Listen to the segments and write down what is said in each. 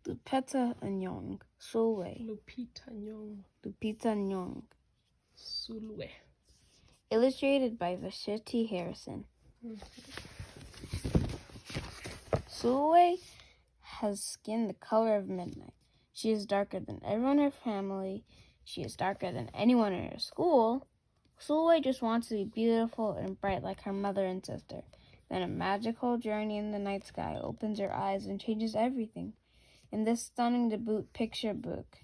Lupta Nyong'o. Sulwe. Lupta Nyong'o. Lupta Nyong'o. Sulwe. Illustrated by Vashti Harrison. Sulwe has skin the color of midnight. She is darker than everyone in her family. She is darker than anyone in her school. Sulwe just wants to be beautiful and bright like her mother and sister. Then a magical journey in the night sky opens her eyes and changes everything. In this stunning debut picture book,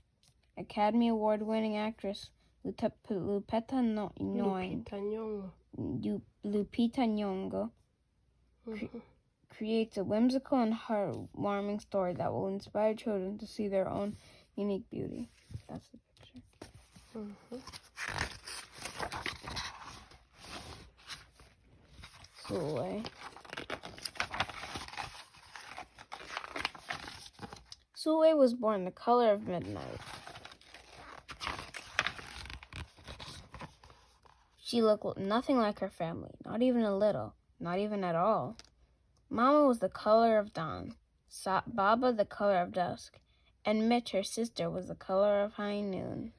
Academy Award-winning actress Lupta Nyong'o creates a whimsical and heartwarming story that will inspire children to see their own unique beauty. That's the picture. Sulwe. Sulwe was born the color of midnight. She looked nothing like her family, not even a little, not even at all. Mama was the color of dawn, Baba the color of dusk, and Mitch, her sister, was the color of high noon.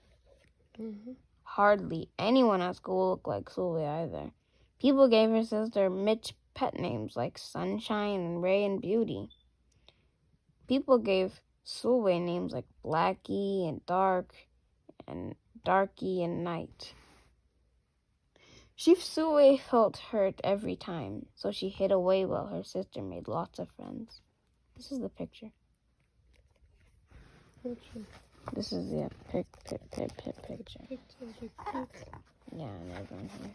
Hardly anyone at school looked like Sulwe either. People gave her sister Mitch pet names like Sunshine and Ray and Beauty. People gave Sulwe names like Blackie and Dark and Darky and Night. Sulwe felt hurt every time, so she hid away while her sister made lots of friends. This is the picture. This is the picture. Yeah, and everyone here.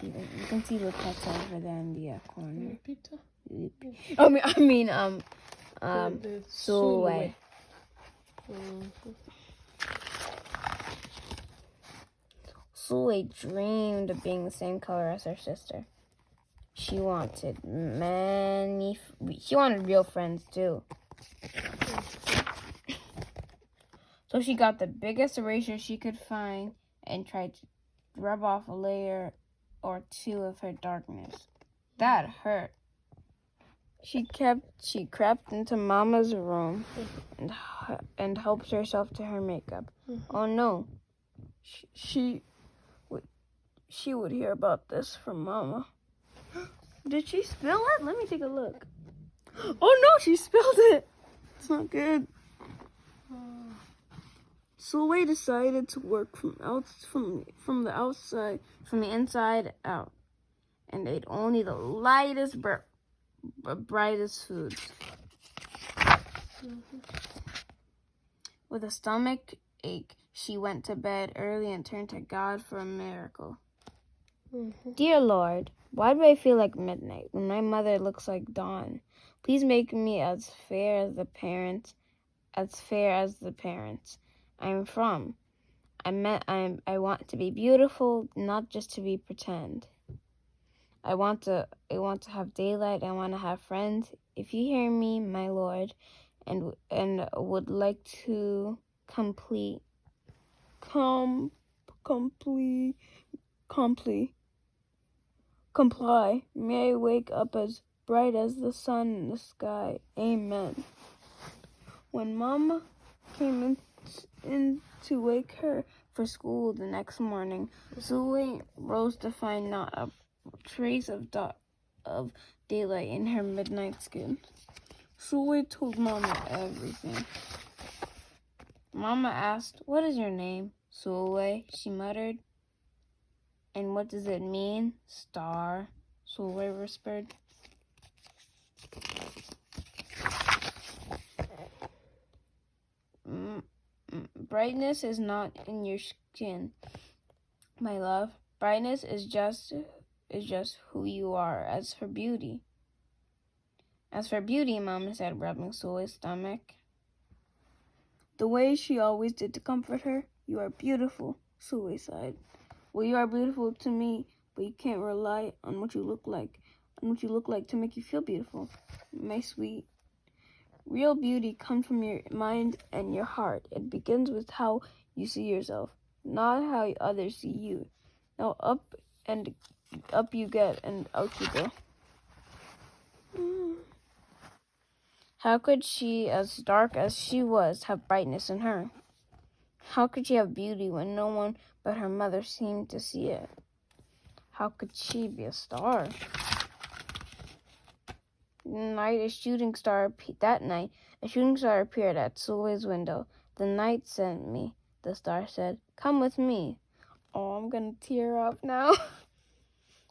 You can see Lupta over there in the corner. Sulwe. Sulwe dreamed of being the same color as her sister. She wanted real friends too. So she got the biggest eraser she could find and tried to rub off a layer or two of her darkness. That hurt. She crept into Mama's room and helped herself to her makeup. Oh no. She would hear about this from Mama. Did she spill it? Let me take a look. Oh no, she spilled it. It's not good. Sulwe decided to work from the inside out, and ate only the lightest, brightest foods. With a stomach ache, she went to bed early and turned to God for a miracle. Dear Lord, why do I feel like midnight when my mother looks like dawn? Please make me as fair as the parents I'm from. I want to be beautiful, not just to be pretend. I want to have daylight. I want to have friends. If you hear me, my Lord, and would like to comply, may I wake up as bright as the sun in the sky. Amen. When Mama came in to wake her for school the next morning, Sulwe rose to find not a trace of daylight in her midnight skin. Sulwe told Mama everything. Mama asked, "What is your name?" "Sulwe," she muttered. "And what does it mean?" "Star," Sulwe whispered. Brightness is not in your skin, my love. Brightness is just who you are. As for beauty, Mama said, rubbing Sulwe's stomach, the way she always did to comfort her. "You are beautiful," Sulwe sighed. "Well, you are beautiful to me, but you can't rely on what you look like to make you feel beautiful, my sweet. Real beauty comes from your mind and your heart. It begins with how you see yourself, not how others see you. Now up you get and out you go." How could she, as dark as she was, have brightness in her? How could she have beauty when no one but her mother seemed to see it? How could she be a star? That night, a shooting star appeared at Sulwe's window. "The night sent me," the star said. "Come with me." Oh, I'm gonna tear up now.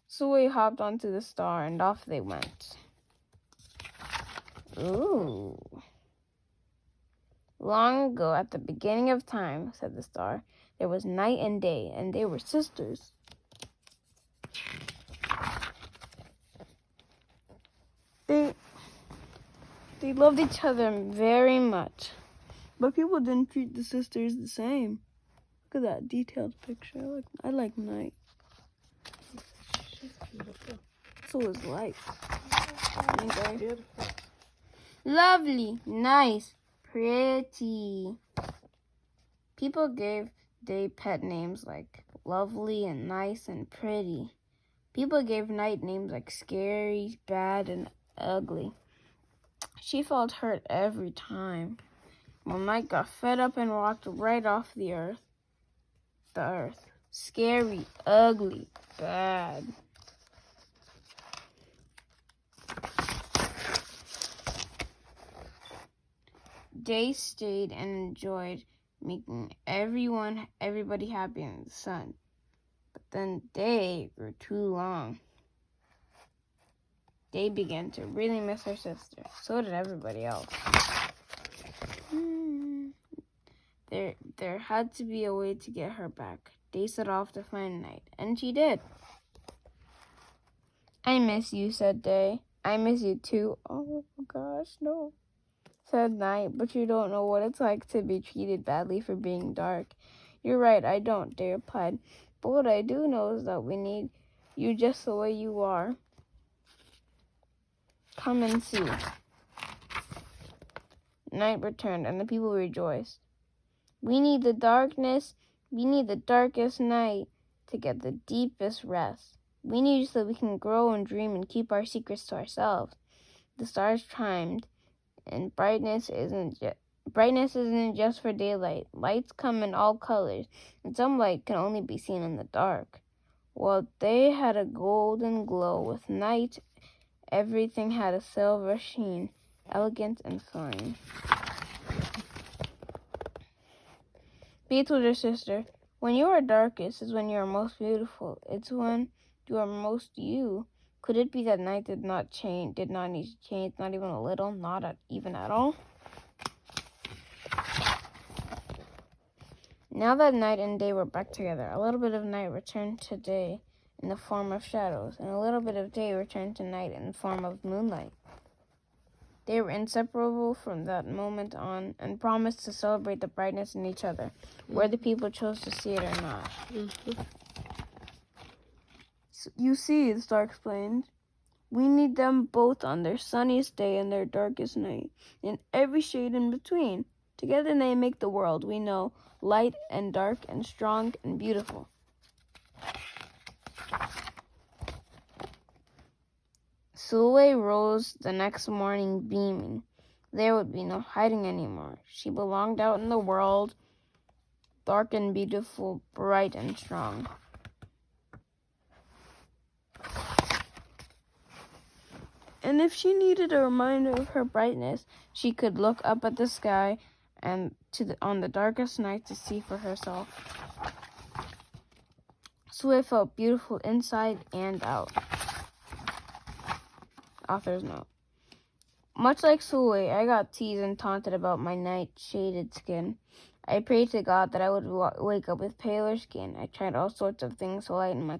Sulwe hopped onto the star, and off they went. Ooh. "Long ago, at the beginning of time," said the star, "there was night and day, and they were sisters." They loved each other very much, but people didn't treat the sisters the same. Look at that detailed picture. I like night. She's beautiful. So is light. Beautiful. Lovely, nice, pretty. People gave day pet names like lovely and nice and pretty. People gave night names like scary, bad, and ugly. She felt hurt every time. Well, night got fed up and walked right off the earth. Scary, ugly, bad. Day stayed and enjoyed making everybody happy in the sun. But then day grew too long. Day began to really miss her sister. So did everybody else. There had to be a way to get her back. Day set off to find Night, and she did. "I miss you," said Day. "I miss you too." "Oh gosh, no," said Night, "but you don't know what it's like to be treated badly for being dark." "You're right, I don't," Day replied. "But what I do know is that we need you just the way you are. Come and see." Night returned, and the people rejoiced. We need the darkest night to get the deepest rest. We need you so we can grow and dream and keep our secrets to ourselves." The stars chimed, and brightness isn't just for daylight. Lights come in all colors, and some light can only be seen in the dark. Well, they had a golden glow. With night, everything had a silver sheen, elegant and fine. Bee told her sister, "When you are darkest is when you are most beautiful. It's when you are most you." Could it be that night did not need to change, not even a little, even at all? Now that night and day were back together, a little bit of night returned to day in the form of shadows, and a little bit of day returned to night in the form of moonlight. They were inseparable from that moment on and promised to celebrate the brightness in each other, whether people chose to see it or not. So, you see, the star explained, we need them both on their sunniest day and their darkest night, in every shade in between. Together they make the world we know, light and dark and strong and beautiful. Sulwe rose the next morning beaming. There would be no hiding anymore. She belonged out in the world, dark and beautiful, bright and strong. And if she needed a reminder of her brightness, she could look up at the sky and on the darkest night to see for herself. Sulwe felt beautiful inside and out. Author's note. Much like Sulwe, I got teased and taunted about my night-shaded skin. I prayed to God that I would wake up with paler skin. I tried all sorts of things to lighten my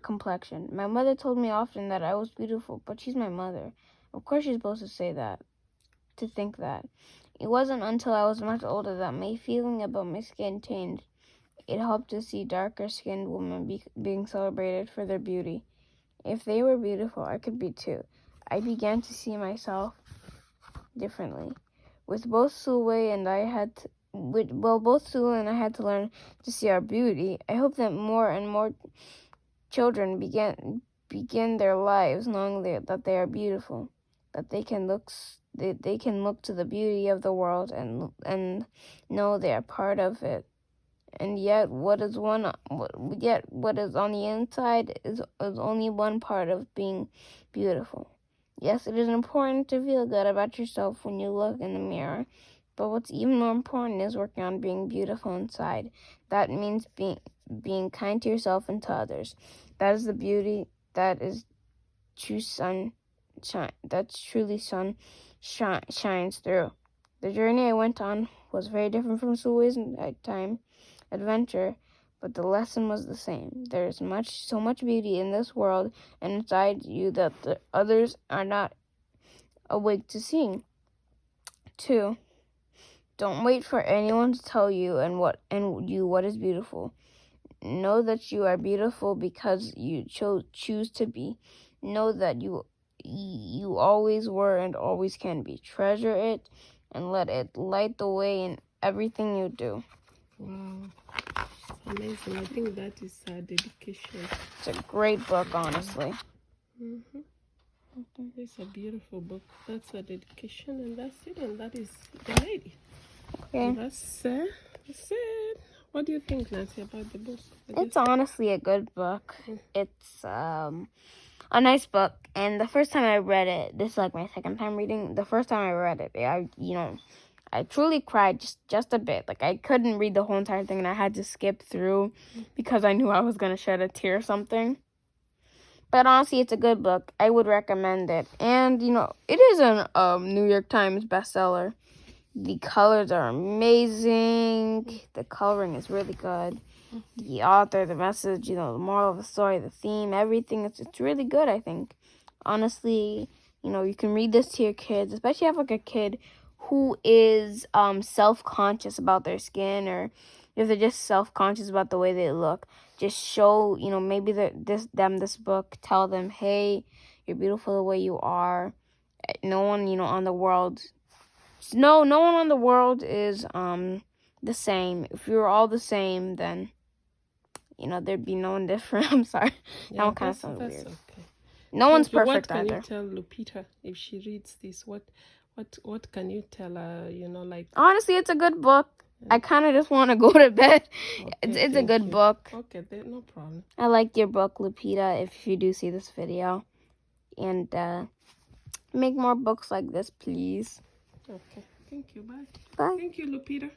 complexion. My mother told me often that I was beautiful, but she's my mother. Of course she's supposed to say that, to think that. It wasn't until I was much older that my feeling about my skin changed. It helped to see darker-skinned women being celebrated for their beauty. If they were beautiful, I could be too. I began to see myself differently. Both Sulwe and I had to learn to see our beauty. I hope that more and more children begin their lives knowing that they are beautiful. that they can look to the beauty of the world and know they are part of it. And yet what is on the inside is only one part of being beautiful. Yes, it is important to feel good about yourself when you look in the mirror, but what's even more important is working on being beautiful inside. That means being kind to yourself and to others. That is the beauty that is true sunshine. That's truly sun shines through. The journey I went on was very different from Sulwe's nighttime adventure, but the lesson was the same. There is so much beauty in this world and inside you that the others are not awake to seeing. 2. Don't wait for anyone to tell you what is beautiful. Know that you are beautiful because you choose to be. Know that you always were and always can be. Treasure it and let it light the way in everything you do. Wow. Amazing. I think that is dedication. It's a great book, honestly. Mm-hmm. It's a beautiful book. That's a dedication, and that's it. And that is the lady. Okay. And that's it. What do you think, Nancy, about the book? It's honestly a good book. It's a nice book. And the first time I read it, this is like my second time reading. The first time I read it, I truly cried just a bit. Like, I couldn't read the whole entire thing, and I had to skip through because I knew I was going to shed a tear or something. But honestly, it's a good book. I would recommend it. And, it is a New York Times bestseller. The colors are amazing. The coloring is really good. The author, the message, the moral of the story, the theme, everything. It's really good, I think. Honestly, you can read this to your kids, especially if you have, like, a kid who is self-conscious about their skin, or if they're just self-conscious about the way they look. Just show, maybe this book, tell them, hey, you're beautiful the way you are. No one, on the world, no one on the world is the same. If we were all the same, then, there'd be no one different. I'm sorry. Yeah, that one kind of sounds weird. Okay. No one's perfect What can either. you tell Lupita if she reads this? What can you tell her, like... Honestly, it's a good book. Yeah. I kind of just want to go to bed. Okay, it's a good book. Okay, no problem. I like your book, Lupita, if you do see this video. And make more books like this, please. Okay. Thank you. Bye. Bye. Thank you, Lupita.